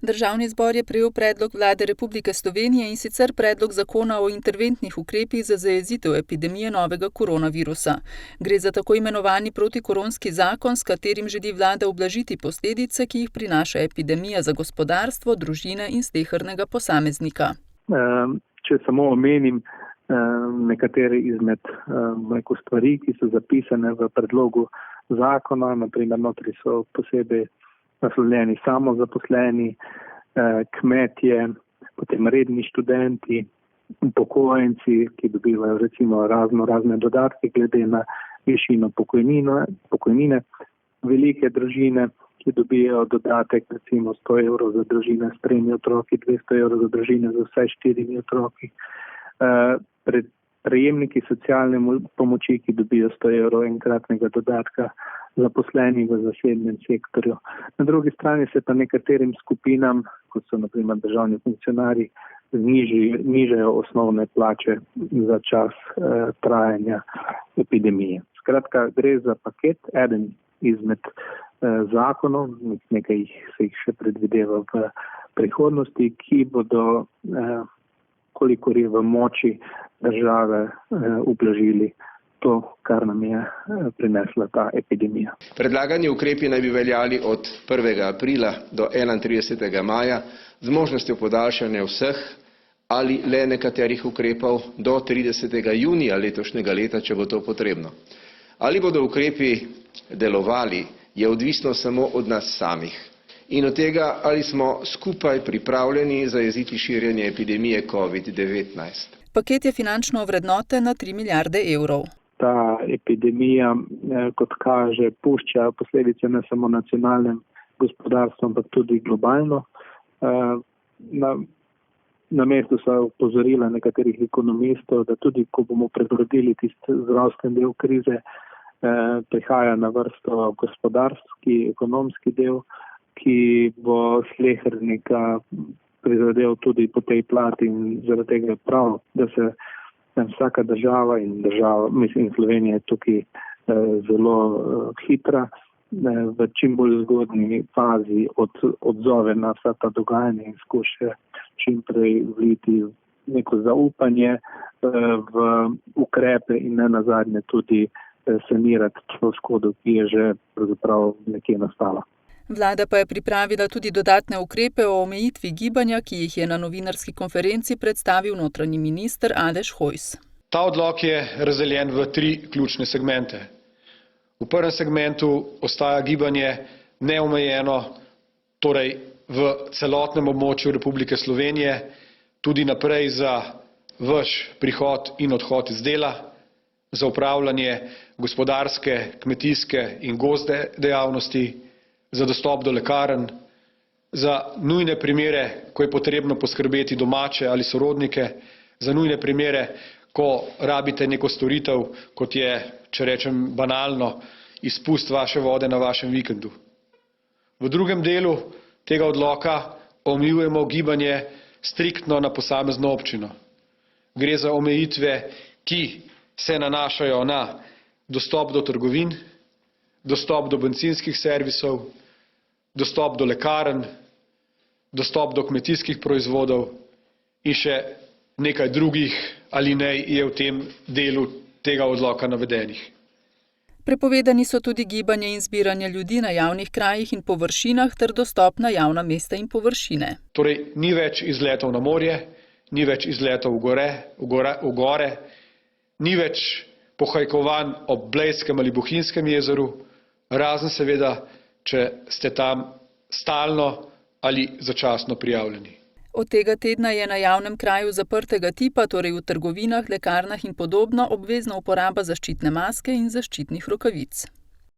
Državni zbor je prejel predlog vlade Republike Slovenije in sicer predlog zakona o interventnih ukrepih za zajezitev epidemije novega koronavirusa. Gre za tako imenovani protikoronski zakon, s katerim želi vlada ublažiti posledice, ki jih prinaša epidemija za gospodarstvo, družine in slehernega posameznika. Če samo omenim nekatere izmed stvari, ki so zapisane v predlogu zakona, naprimer notri so posebej naslovljeni samozaposleni, kmetje, potem redni študenti, upokojenci, ki dobivajo recimo razne dodatke glede na višino pokojnine, velike družine, ki dobijo dodatek recimo 100 evrov za družine s 3 otroki, 200 evrov za družine z vsaj 4 otroki, prejemniki socialne pomoči, ki dobijo 100 evrov enkratnega dodatka, zaposleni v zasebnem sektorju. Na drugi strani se pa nekaterim skupinam, kot so naprimer državni funkcionarji, nižajo osnovne plače za čas trajanja epidemije. Skratka, gre za paket, eden izmed zakonov, nekaj se jih še predvideva v prihodnosti, ki bodo, kolikor je v moči države, ublažili to, kar nam je prinesla ta epidemija. Predlagani ukrepi naj bi veljali od 1. aprila do 31. maja z možnostjo podaljšanja vseh ali le nekaterih ukrepov do 30. junija letošnjega leta, če bo to potrebno. Ali bodo ukrepi delovali, je odvisno samo od nas samih in od tega, ali smo skupaj pripravljeni zajeziti širjenje epidemije COVID-19. Paket je finančno ovrednoten na 3 milijarde evrov. Ta epidemija, kot kaže, pušča posledice ne samo nacionalnem gospodarstvu, ampak tudi globalno. Na mestu so opozorila nekaterih ekonomistov, da tudi ko bomo prebrodili tisti zdravstveni del krize, prihaja na vrsto gospodarski, ekonomski del, ki bo slehernika prizadel tudi po tej plati in zaradi tega je prav, da se vsaka država in Slovenija je tukaj zelo hitra, v čim bolj zgodnji fazi odzove na vsa ta dogajanja in skuša čim prej vliti neko zaupanje v ukrepe in ne nazadnje tudi sanirati to škodo, ki je že pravzaprav nekje nastala. Vlada pa je pripravila tudi dodatne ukrepe o omejitvi gibanja, ki jih je na novinarski konferenci predstavil notranji minister Aleš Hojs. Ta odlok je razdeljen v 3 ključne segmente. V prvem segmentu ostaja gibanje neomejeno, torej v celotnem območju Republike Slovenije, tudi naprej za vaš prihod in odhod iz dela, za upravljanje gospodarske, kmetijske in gozdne dejavnosti, za dostop do lekarn, za nujne primere, ko je potrebno poskrbeti domače ali sorodnike, za nujne primere, ko rabite neko storitev, kot je, če rečem banalno, izpust vaše vode na vašem vikendu. V drugem delu tega odloka omejujemo gibanje striktno na posamezno občino. Gre za omejitve, ki se nanašajo na dostop do trgovin, dostop do bencinskih servisov, dostop do lekarn, dostop do kmetijskih proizvodov in še nekaj drugih alinej je v tem delu tega odloka navedenih. Prepovedani so tudi gibanje in zbiranje ljudi na javnih krajih in površinah ter dostop na javna mesta in površine. Torej, ni več izletov na morje, ni več izletov v gore, ni več pohajkovanj ob Blejskem ali Bohinjskem jezeru, razen seveda, če ste tam stalno ali začasno prijavljeni. Od tega tedna je na javnem kraju zaprtega tipa, torej v trgovinah, lekarnah in podobno, obvezna uporaba zaščitne maske in zaščitnih rokavic.